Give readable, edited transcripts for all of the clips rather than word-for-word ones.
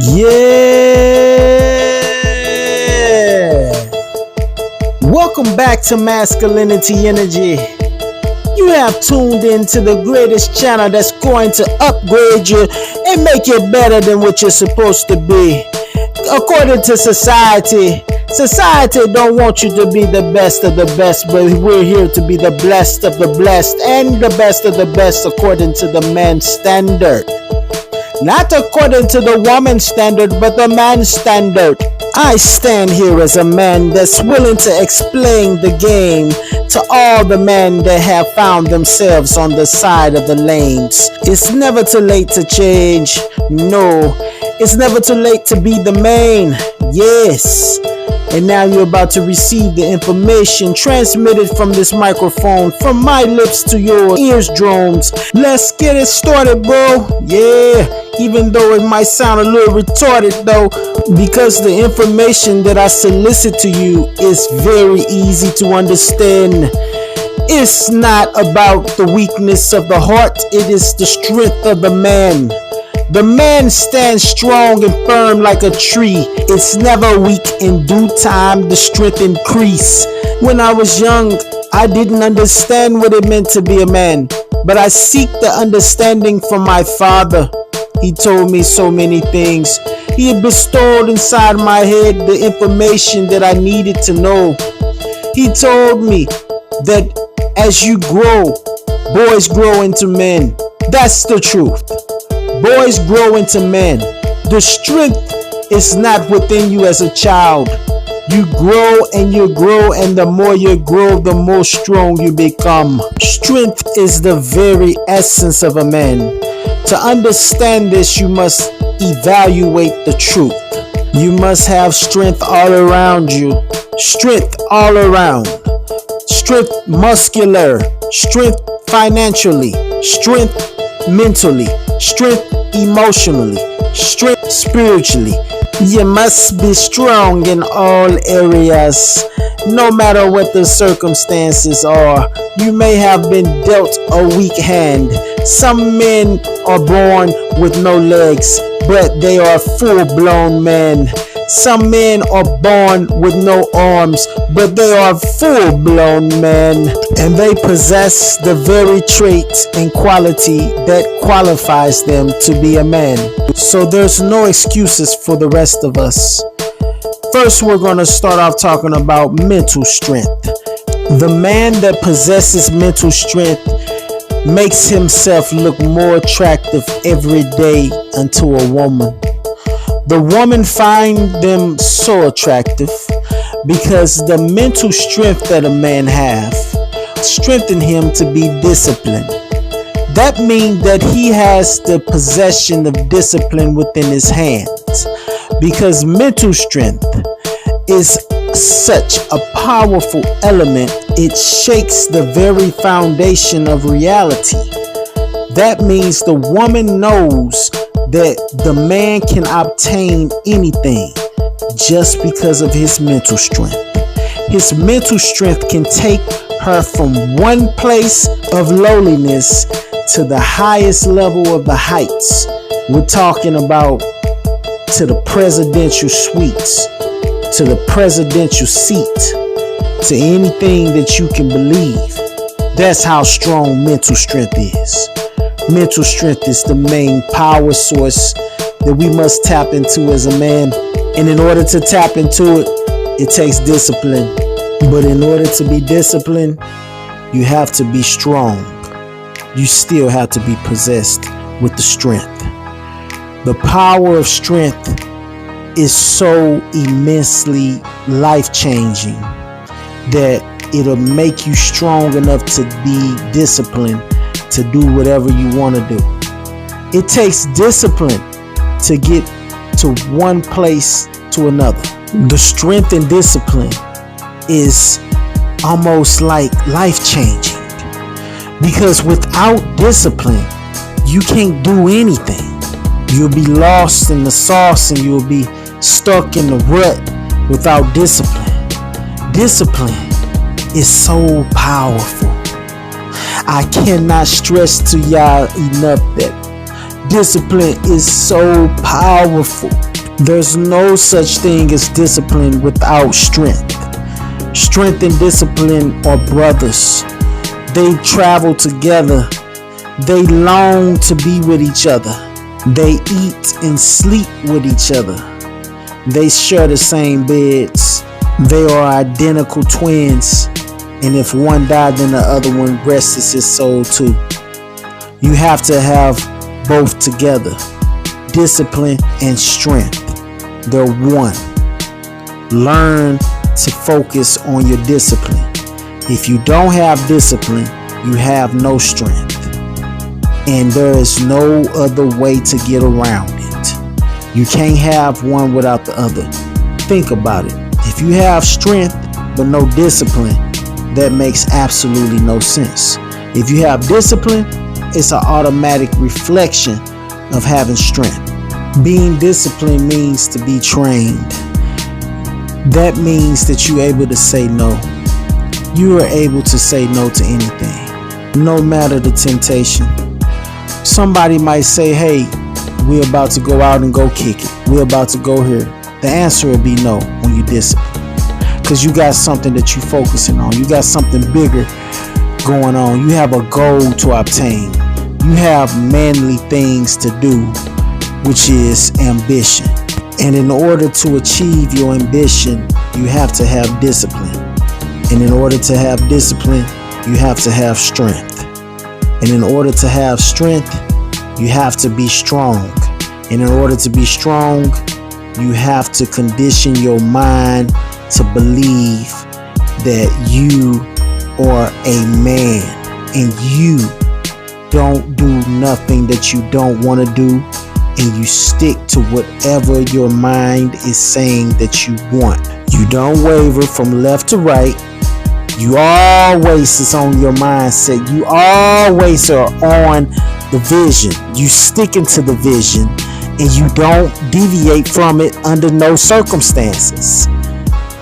Yeah! Welcome back to Masculinity Energy. You have tuned into the greatest channel that's going to upgrade you and make you better than what you're supposed to be. According to society don't want you to be the best of the best, but we're here to be the blessed of the blessed and the best of the best according to the man's standard. Not according to the woman's standard, but the man's standard. I stand here as a man that's willing to explain the game to all the men that have found themselves on the side of the lanes. It's never too late to change. No, it's never too late to be the man. Yes. And now you're about to receive the information transmitted from this microphone, from my lips to your eardrums. Let's get it started, bro. Yeah, even though it might sound a little retarded though, because the information that I solicit to you is very easy to understand. It's not about the weakness of the heart, it is the strength of the man. The man stands strong and firm like a tree. It's never weak. In due time, the strength increase. When I was young, I didn't understand what it meant to be a man. But I seek the understanding from my father. He told me so many things. He had bestowed inside my head the information that I needed to know. He told me that as you grow, boys grow into men. That's the truth. Boys grow into men. The strength is not within you as a child. You grow and you grow, and the more you grow, the more strong you become. Strength is the very essence of a man. To understand this, you must evaluate the truth. You must have strength all around you. Strength all around. Strength muscular. Strength financially. Strength mentally. Strength emotionally, strength spiritually. You must be strong in all areas, no matter what the circumstances are. You may have been dealt a weak hand. Some men are born with no legs, but they are full-blown men. Some men are born with no arms, but they are full-blown men, and they possess the very traits and quality that qualifies them to be a man. So there's no excuses for the rest of us. First, we're going to start off talking about mental strength. The man that possesses mental strength makes himself look more attractive every day unto a woman. The woman finds them so attractive because the mental strength that a man has strengthens him to be disciplined. That means that he has the possession of discipline within his hands, because mental strength is such a powerful element, it shakes the very foundation of reality. That means the woman knows that the man can obtain anything just because of his mental strength. His mental strength can take her from one place of lowliness to the highest level of the heights. We're talking about to the presidential suites, to the presidential seat, to anything that you can believe. That's how strong mental strength is. Mental strength is the main power source that we must tap into as a man. And in order to tap into it, it takes discipline. But in order to be disciplined, you have to be strong. You still have to be possessed with the strength. The power of strength is so immensely life-changing that it'll make you strong enough to be disciplined to do whatever you want to do. It takes discipline to get to one place to another. The strength and discipline is almost like life-changing, because without discipline, you can't do anything. You'll be lost in the sauce and you'll be stuck in the rut without discipline. Discipline is so powerful. I cannot stress to y'all enough that discipline is so powerful. There's no such thing as discipline without strength. Strength and discipline are brothers. They travel together. They long to be with each other. They eat and sleep with each other. They share the same beds. They are identical twins. And if one died, then the other one rests his soul too. You have to have both together. Discipline and strength. They're one. Learn to focus on your discipline. If you don't have discipline, you have no strength. And there is no other way to get around it. You can't have one without the other. Think about it. If you have strength but no discipline, that makes absolutely no sense. If you have discipline, it's an automatic reflection of having strength. Being disciplined means to be trained. That means that you're able to say no. You are able to say no to anything, no matter the temptation. Somebody might say, hey, we're about to go out and go kick it. We're about to go here. The answer will be no when you discipline. Because you got something that you're focusing on. You got something bigger going on. You have a goal to obtain. You have manly things to do, which is ambition. And in order to achieve your ambition, you have to have discipline. And in order to have discipline, you have to have strength. And in order to have strength, you have to be strong. And in order to be strong, you have to condition your mind to believe that you are a man and you don't do nothing that you don't want to do, and you stick to whatever your mind is saying that you want. You don't waver from left to right. You always is on your mindset. You always are on the vision. You sticking to the vision and you don't deviate from it under no circumstances.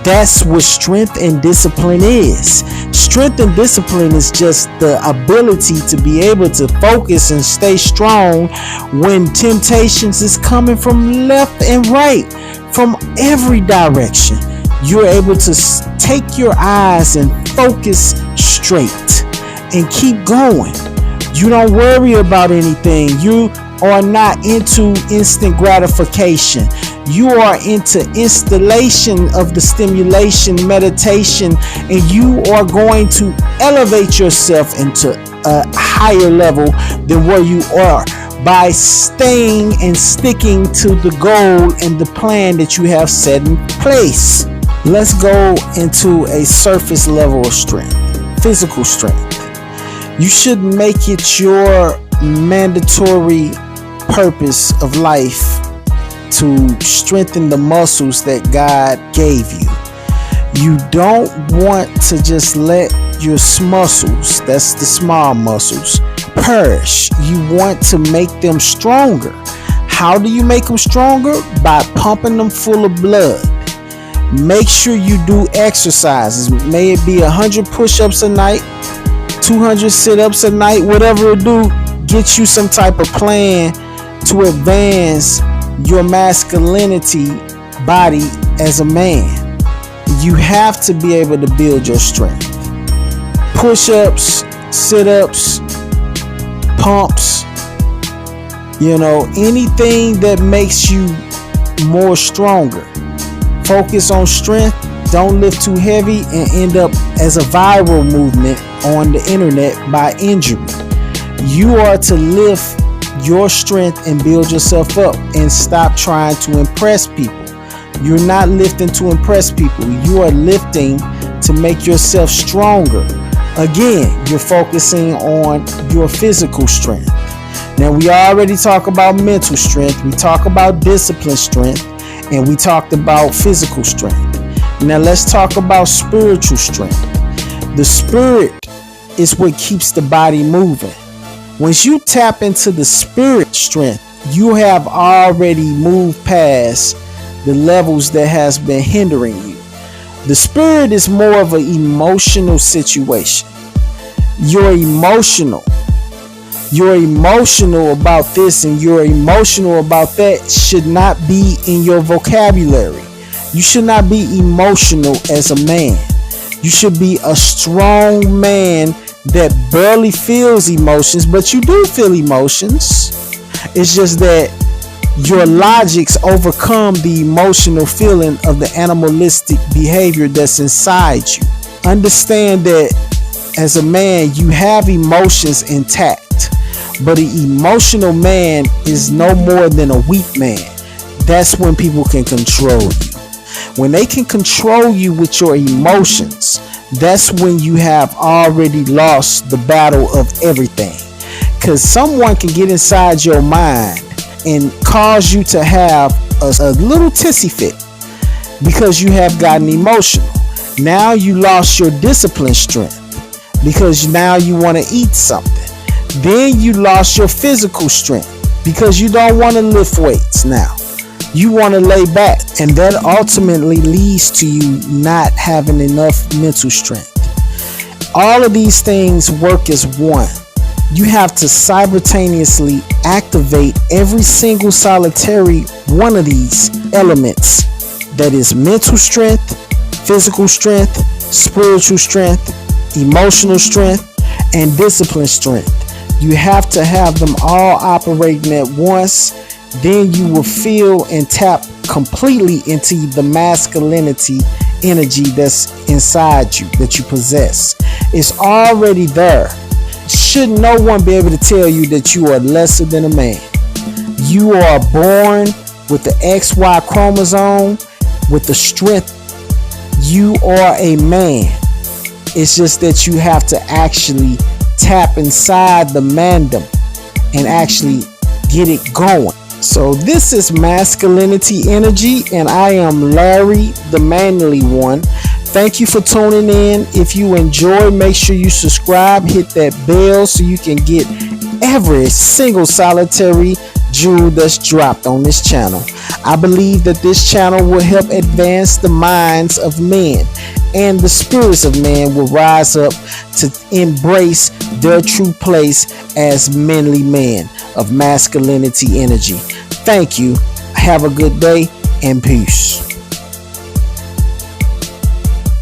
That's what strength and discipline is. Strength and discipline is just the ability to be able to focus and stay strong when temptations is coming from left and right, from every direction. You're able to take your eyes and focus straight and keep going. You don't worry about anything. You are not into instant gratification. You are into installation of the stimulation meditation, and you are going to elevate yourself into a higher level than where you are by staying and sticking to the goal and the plan that you have set in place. Let's go into a surface level of strength, physical strength. You should make it your mandatory purpose of life to strengthen the muscles that God gave you. You don't want to just let your muscles, that's the small muscles, perish. You want to make them stronger. How do you make them stronger? By pumping them full of blood. Make sure you do exercises. May it be 100 push-ups a night, 200 sit-ups a night, whatever it do, get you some type of plan to advance your masculinity body as a man. You have to be able to build your strength. Push-ups, sit-ups, pumps, anything that makes you more stronger. Focus on strength. Don't lift too heavy and end up as a viral movement on the internet by injury. You are to lift your strength and build yourself up and stop trying to impress people. You're not lifting to impress people. You are lifting to make yourself stronger. Again, you're focusing on your physical strength. Now, we already talked about mental strength. We talk about discipline strength, and we talked about physical strength. Now, let's talk about spiritual strength. The spirit is what keeps the body moving. Once you tap into the spirit strength, you have already moved past the levels that has been hindering you. The spirit is more of an emotional situation. You're emotional. You're emotional about this and you're emotional about that should not be in your vocabulary. You should not be emotional as a man. You should be a strong man that barely feels emotions, but you do feel emotions. It's just that your logics overcome the emotional feeling of the animalistic behavior that's inside you. Understand that as a man, you have emotions intact, but an emotional man is no more than a weak man. That's when people can control you. When they can control you with your emotions, that's when you have already lost the battle of everything. Because someone can get inside your mind and cause you to have a little tissy fit because you have gotten emotional. Now you lost your discipline strength because now you want to eat something. Then you lost your physical strength because you don't want to lift weights now. You want to lay back, and that ultimately leads to you not having enough mental strength. All of these things work as one. You have to simultaneously activate every single solitary one of these elements. That is mental strength, physical strength, spiritual strength, emotional strength, and discipline strength. You have to have them all operating at once. Then you will feel and tap completely into the masculinity energy that's inside you, that you possess. It's already there. Should no one be able to tell you that you are lesser than a man? You are born with the XY chromosome, with the strength. You are a man. It's just that you have to actually tap inside the mandem and actually get it going. So this is Masculinity Energy, and I am Larry, the manly one. Thank you for tuning in. If you enjoy, make sure you subscribe, hit that bell so you can get every single solitary jewel that's dropped on this channel. I believe that this channel will help advance the minds of men, and the spirits of men will rise up to embrace their true place as manly men of masculinity energy. Thank you. Have a good day and peace.